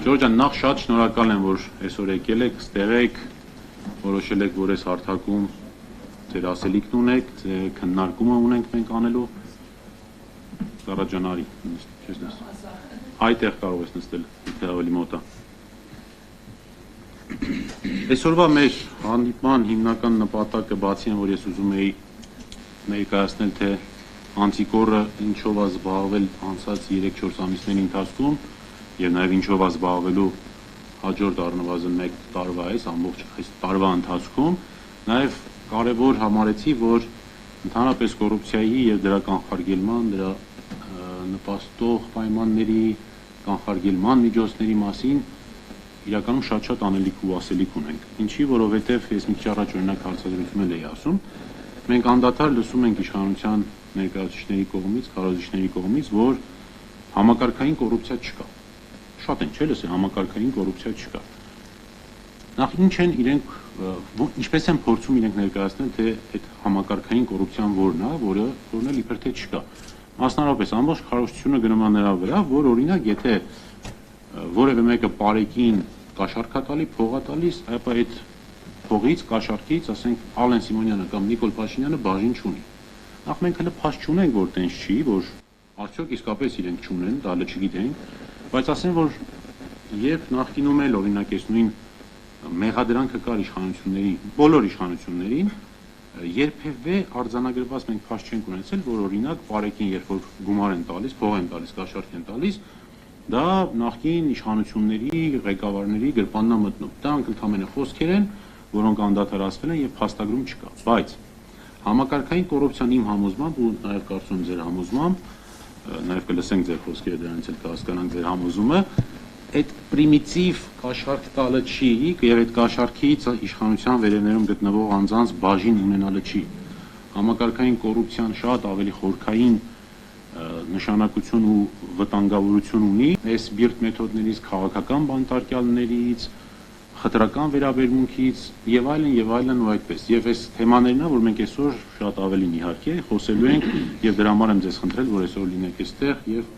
Ժորժ ջան, նախ շատ շնորհակալ եմ, որ այսօր եկել եք, ստեղ եք, որոշել եք, որ այս հարթակում ձեր ասելիքն ունեք, քննարկումը ունենք մենք անելու։ Սառա ջան, արի, չես նստում։ Այդտեղ կարող ես նստել, եթե ավելի մոտ է։ Այսօրվա մեր հանդիպման հիմնական նպատակը, բացի այն, որ ես ուզում էի ներկայացնել, թե Անտիկորը ինչով է զբաղվել անցած 3-4 ամիսների ընթացքում եւ նաեւ ինչով է զբաղվելու հաջորդ առնվազն 1 տարվա այս ամբողջ այս տարվա ընթացքում, նաեւ կարեւոր համարեցի, որ ընդհանրապես կոռուպցիայի եւ դրա կանխարգելման, դրա նպաստող պայմանների, կանխարգելման միջոցների մասին իրականում շատ անելիք ու ասելիք ունենք։ Ինչի, որովհետեւ ես մի քիչ առաջ օրինակ հարցազրույցում էի ասում, մենք անդադար լսում ենք իշխանության ներկայացուցիչների կողմից, քարոզիչների կողմից, որ համակարգային կոռուպցիա չկա։ Շատ են չէ՞ լսել, համակարգային կոռուպցիա չկա։ Նախ ինչ են իրենք, ինչպես են փորձում իրենք ներկայացնել, թե այդ համակարգային կոռուպցիան որն է, որն էլ իբր թե չկա։ Մասնավորապես ամբողջ քարոզչությունը գնում է նրա վրա, որ օրինակ եթե որևէ մեկը բարեկին կաշառք է տալի, փող է տալիս, ապա այդ փողից, կաշառքից, ասենք Ալեն Սիմոնյանը կամ Նիկոլ Փաշինյանը բաժին չունի։ Նախ մենք հենց փաստ չունենք, որ տենց չի, որ արդյոք իսկապես իրենք չունեն, դա լը չգիտենք, բայց ասեն, որ երբ նախկինում էլ օրինակ այս նույն մեղադրանքը կար իշխանությունների, բոլոր իշխանություններին, երբևէ արձանագրված մենք փաստ չենք ունեցել, որ օրինակ բարեկին երբ որ գումար են տալիս, փող են տալիս, կաշառք են տալիս, դա նախկին իշխանությունների ղեկավարների գրպաննա մտնում։ Դրանք ընդհանրապես խոսքեր են, որոնք անդադարացվել են եւ փաստագրում չկա։ Բայց համակարգային կոռուպցիան իմ համոզմամբ ու նաեւ կարծում եմ ձեր համոզմամբ, նաեւ կլսենք ձեր խոսքերը, դրանից էլ կհասկանանք ձեր համոզումը, այդ պրիմիտիվ կաշառք տալը չի եւ այդ կաշառքից իշխանության վերևներում գտնվող անձանց բաժին ունենալը չի։ Համակարգային կոռուպցիան շատ ավելի խորքային նշանակություն ու վտանգավորություն ունի այս բիրտ մեթոդներից, քաղաքական բանտարկյալներից, խտրական վերաբերմունքից եւ այլն ու այդպես։ Եվ այս թեմաներն է, որ մենք այսօր շատ ավելին իհարկե խոսելու ենք եւ դրա համար եմ ձեզ խնդրել, որ այսօր լինեք այստեղ եւ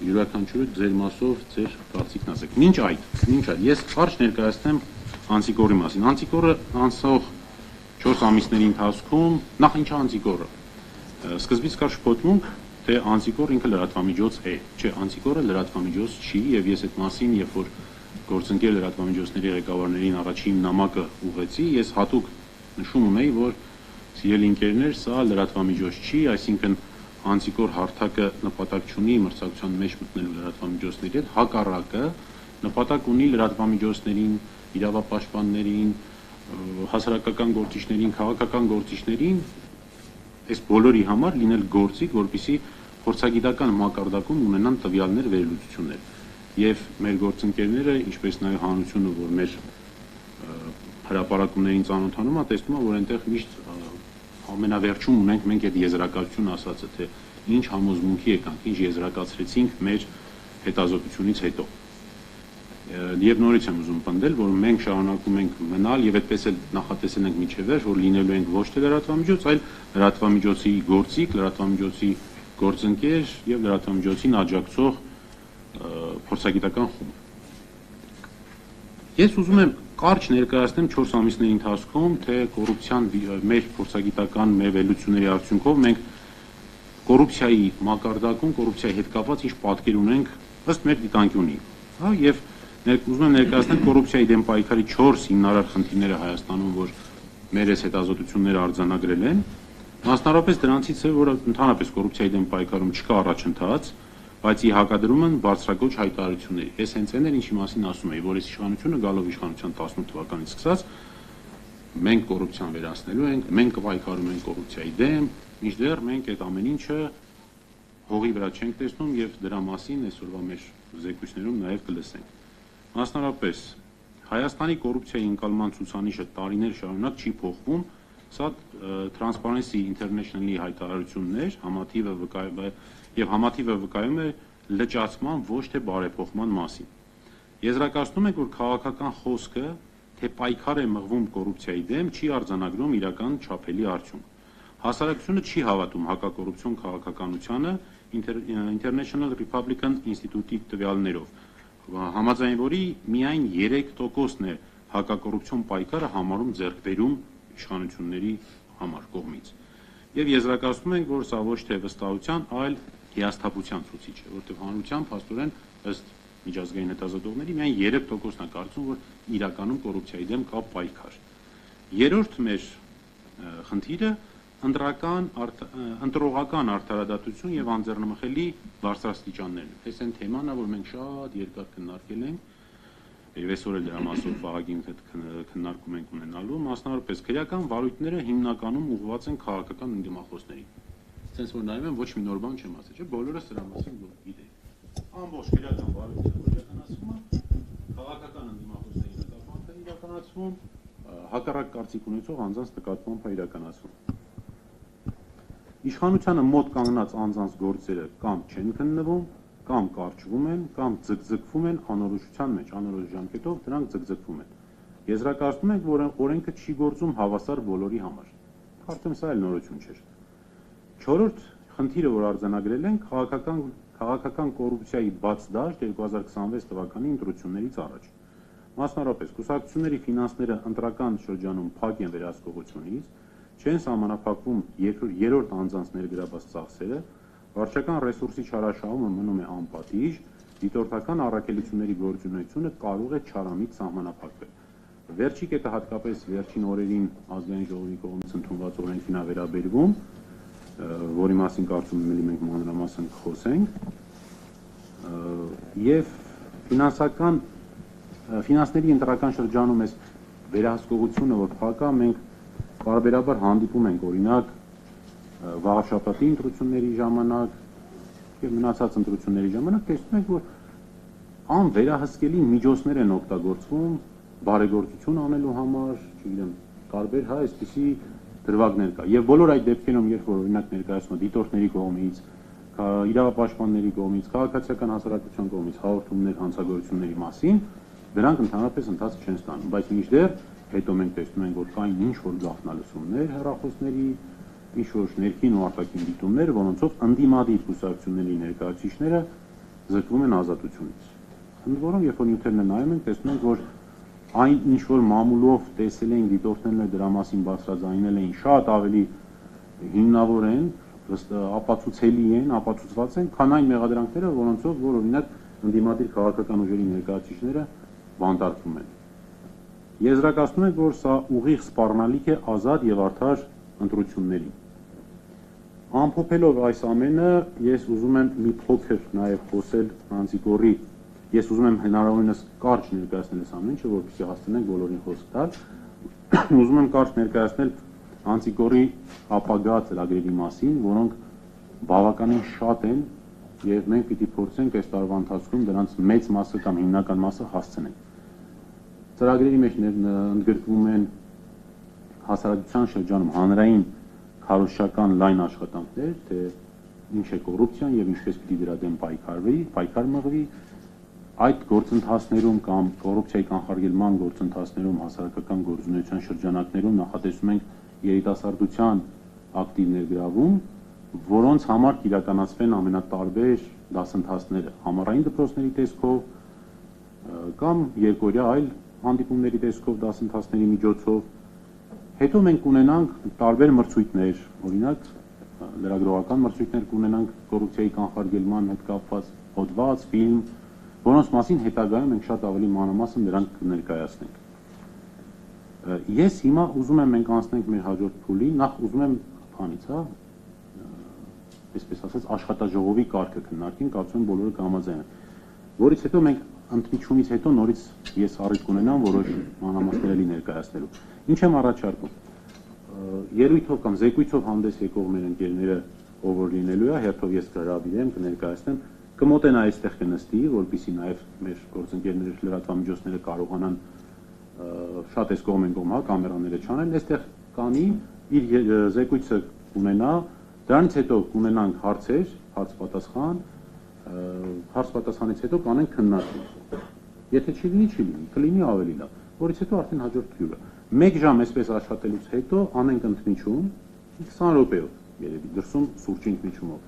յուրաքանչյուրը ձեր մասով ձեր կարծիքն ասեք։ Մինչ այդ ես կարճ ներկայացնեմ Անտիկորի մասին։ Անտիկորը անցող 4 ամիսների ընթացքում նախ ինչա Անտիկորը։ Սկզբից կար շփոթմունք, թե Անտիկորը ինքը լրատվամիջոց է։ Չէ, Անտիկորը լրատվամիջոց չի եւ ես այդ մասին, երբ որ գործընկեր լրատվամիջոցների ղեկավարներին առաջին նամակը ուղղեցի, ես հատուկ նշում ունեի, որ սիրելի ընկերներ, սա լրատվամիջոց չի, այսինքն Անտիկոր հարթակը նպատակ չունի մրցակցության մեջ մտնելու լրատվամիջոցների հետ, հակառակը նպատակ ունի լրատվամիջոցներին, իրավապաշտպաններին, հասարակական գործիչներին, քաղաքական գործիչներին այս բոլորի համար լինել գործիք, որպեսզի փորձագիտական մակարդակում ունենան տվյալներ, վերլուծություններ։ Եվ մեր գործընկերները, ինչպես նաև հանրությունը, որ մեր հրապարակումներին ծանոթանում է, տեսնում է, որ այնտեղ միշտ ամենավերջում ունենք մենք այդ եզրակացությունը ասածը, թե ինչ համոզմունքի եկանք, ինչ եզրակացրեցինք մեր հետազոտությունից հետո։ Եվ նորից եմ ուզում պնդել, որ մենք շարունակում ենք մնալ եւ այդպես էլ նախատեսել ենք միջև վերջ, որ լինելու ենք ոչ թե լրատվամիջոց, այլ լրատվամիջոցի գործիք, լրատվամիջոցի գործընկեր եւ լրատվամիջոցին աջակցող փորձագիտական խումբ։ Ես ուզում եմ կարճ ներկայացնեմ 4 ամիսների ընթացքում, թե կոռուպցիան մեր փորձագիտական մեր վերլուծությունների արդյունքով մենք կոռուպցիայի մակարդակում, կոռուպցիայի հետ կապված ինչ պատկեր ունենք ըստ մեր դիտանկյունի, հա, եւ ուզում եմ ներկայացնել կոռուպցիայի դեմ պայքարի 4 հիմնարար խնդիրները Հայաստանում, որ մեր այս հետազոտությունները արձանագրել են, մասնավորապես դրանցից է, որ ընդհանրապես կոռուպցիայի դեմ պայքարում չկա առաջընթաց, բայց ի հակադրում են բարձրագույն հայտարարությունների։ Ես հենց այն էր, ինչի մասին ասում էի, որ այս իշխանությունը գալով իշխանության 18 թվականից սկսած մենք կոռուպցիան վերացնելու ենք, մենք կպայքարում ենք կոռուպցիայի դեմ, մինչդեռ մենք այդ ամեն ինչը հողի վրա չենք տեսնում եւ դրա մասին այսօրվա մեր զեկույցներում նաեւ կլսենք։ Մասնավորապես Հայաստանի կոռուպցիայի ընկալման ցուցանիշը տարիներ շարունակ չի փոխվում, սա Transparency International-ի հայտարարություններ, համաթիվը վկայում է լճացման ոչ թե բարեփոխման մասին։ Եզրակացնում ենք, որ քաղաքական խոսքը, թե պայքար է մղվում կոռուպցիայի դեմ, չի արձանագրում իրական չափելի արդյունք։ Հասարակությունը չի հավատում հակակոռուպցիոն քաղաքականությանը International Republican Institute-ի տվյալներով, համաձայն որի միայն 3%-ն է հակակոռուպցիոն պայքարը համարում ձեռքբերում իշխանությունների համար կողմից։ Եվ եզրակացնում ենք, որ սա ոչ թե վստահության, այլ հիասթափության ցուցիչ է, որտեղ հանրության փաստորեն ըստ միջազգային հետազոտողների միայն 3%-ն է կարծում, որ իրականում կոռուպցիայի դեմ կա պայքար։ Երրորդ մեր խնդիրը ընտրողական արդարադատություն եւ անձեռնմխելի բարձրաստիճաններն են։ Այս այն թեման է, որ մենք շատ երկար քննարկել ենք, եւ այսօր էլ դրա մասով վաղագին քննարկում ենք ունենալու, մասնավորապես քրեական վարույթները հիմնականում ուղղված են քաղաքական ընդդիմախոսներին։ Ցենց որ նայում եմ, ոչ մի նոր բան չեմ ասել, չէ՞, բոլորը սրա մասին գիտեն։ Ամբողջ քրեական վարույթները իրականացվում են քաղաքական ընդդիմախոսների նկատմամբ է իրականացվում, հակառակ կարծիք ունեցող անձանց նկատմամբ է իրականացվում։ Իշխանությանը մոտ կանգնած անձանց գործերը կամ չեն քննվում, կամ կարճվում են, կամ ձգձգվում են անորոշության մեջ, անորոշ ժամկետով դրանք ձգձգվում են։ Եզրակացնում ենք, որ օրենքը չի գործում հավասար բոլորի համար։ Կարծեմ սա էլ նորություն չէր։ Չորրորդ խնդիրը, որ արձանագրել ենք, քաղաքական կոռուպցիայի բաց դաշտ 2026 թվականի ընտրություններից առաջ։ Մասնավորապես, կուսակցությունների ֆինանսները ընտրական շրջանում փակ են վերահսկողությունից, չեն սահմանափակվում երրորդ անձանց ներգրավված ծախսերը, վարչական ռեսուրսի չարաշահումը մնում է անպատիժ, դիտորդական առաքելությունների գործունեությունը կարող է չարամիտ սահմանափակվել։ Վերջի կետը հատկապես վերջին օրերին ազգային ժողովի կողմից ընդունված օրենքին է վերաբերվում, որի մասին կարծում եմ մենք մանրամասն կխոսենք, եւ ֆինանսների ընտրական շրջանում այս վերահսկողությունը, որ փակ է, մենք բարբերաբար հանդիպում ենք, օրինակ, վաղաշաբաթի ընտրությունների ժամանակ եւ մնացած ընտրությունների ժամանակ տեսնում ենք, որ անվերահսկելի միջոցներ են օգտագործվում բարեգործություն անելու համար, չգիտեմ, տարբեր այսպիսի դրվագներ կա։ Եվ բոլոր այդ դեպքերում, երբ որ օրինակ ներկայացնում է դիտորդների կողմից, իրավապաշտպանների կողմից, քաղաքացիական հասարակության կողմից հաղորդումներ հանցագործությունների մասին, դրանք ընդհանրապես ընթացք չեն ստանում, բայց մինչդեռ հետո մենք տեսնում ենք, որ կային ինչ-որ գաղտնալսումներ հեռախոսների, ինչ-որ ներքին ու արտաքին դիտումներ, որոնցով ընդդիմադիր կուսակցությունների ներկայացուցիչները զրկվում են ազատությունից։ Ընդ որում, երբ որ նյութերն նայում ենք, տեսնում ենք, որ այն ինչ-որ մամուլով տեսել էին, դիտորդներն դրա մասին բարձրաձայնել էին, շատ ավելի հիմնավոր են, ապացուցելի են, ապացուցված են, քան այն մեղադրանքները, որոնցով որ օրինակ ընդդիմադիր քաղաքական ուժերի ներկայացուցիչները բանտարկվում են։ Եզրակացնում ենք, որ սա ուղիղ սպառնալիք է ազատ եւ արդար ընտրություններին։ Ամփոփելով այս ամենը, ես ուզում եմ մի փոքր նաեւ խոսել Անտիկորի, ես ուզում եմ հնարավորինս կարճ ներկայացնել այս ամեն ինչը, որպեսզի հասցնենք բոլորին խոսք տալ։ Ուզում եմ կարճ ներկայացնել Անտիկորի ապագա ծրագրերի մասին, որոնք բավականին շատ են եւ մենք պիտի փորձենք այս տարվա ընթացքում դրանց մեծ մասը կամ հիմնական մասը հասցնենք։ Ծրագրերի մեջ ընդգրկվում են հասարակության շրջանում հանրային քարոզչական լայն աշխատանքներ, թե ինչ է կոռուպցիան եւ ինչպես պիտի դրա դեմ պայքար մղվի, այդ գործընթացներում կամ կոռուպցիայի կանխարգելման գործընթացներում հասարակական գործունեության շրջանակներում նախատեսում ենք երիտասարդության ակտիվ ներգրավում, որոնց համար կիրականացվեն ամենատարբեր դասընթացները համառային դպրոցների տեսքով կամ երկօրյա այլ հանդիպումների տեսքով դասընթացների միջոցով։ Հետո մենք ունենանք տարբեր մրցույթներ, օրինակ լրագրողական մրցույթներ կունենանք կոռուպցիայի կանխարգելման հետ կապված, հոդված, ֆիլմ, որոնց մասին հետագայում մենք շատ ավելի մանրամասն դրանք կներկայացնենք։ Ես հիմա ուզում եմ մենք անցնենք մեր հաջորդ փուլի, նախ ուզում եմ քանից, այսպես ասած, աշխատաժողովի կարգը քննարկենք, կարծում եմ բոլորը կհամաձայնեն։ Որից հետո մենք ընդմիջումից հետո նորից ես առիթ կունենամ որոշ մանրամասներ ներկայացնելու։ Ինչ եմ առաջարկում։ Երույթով կամ զեկույցով հանդես եկող մեր ընկերները, ով որ լինելու է, հերթով ես կհրավիրեմ, կներկայացնեմ, կմոտենա այստեղ կնստի, որպեսզի նաև մեր գործընկերները լրատվամիջոցները կարողանան շատ այս կողմ են կողմ, կամերաները չանեն, այստեղ կանի, իր զեկույցը ունենա, դրանից հետո կունենանք հարցեր, հարց-պատասխան, հարց-պատասխանից հետո կանենք քննարկում։ Եթե չի լինի, կլինի ավելի լավ, որից հետո արդեն հաջորդ փուլը։ 1 ժամ այսպես աշխատելուց հետո անենք ընդմիջում 20 րոպեով, երևի դրսում սուրճ ընդմիջումով,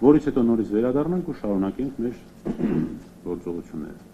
որից հետո նորից վերադառնանք ու շարունակենք մեր գործողությունները։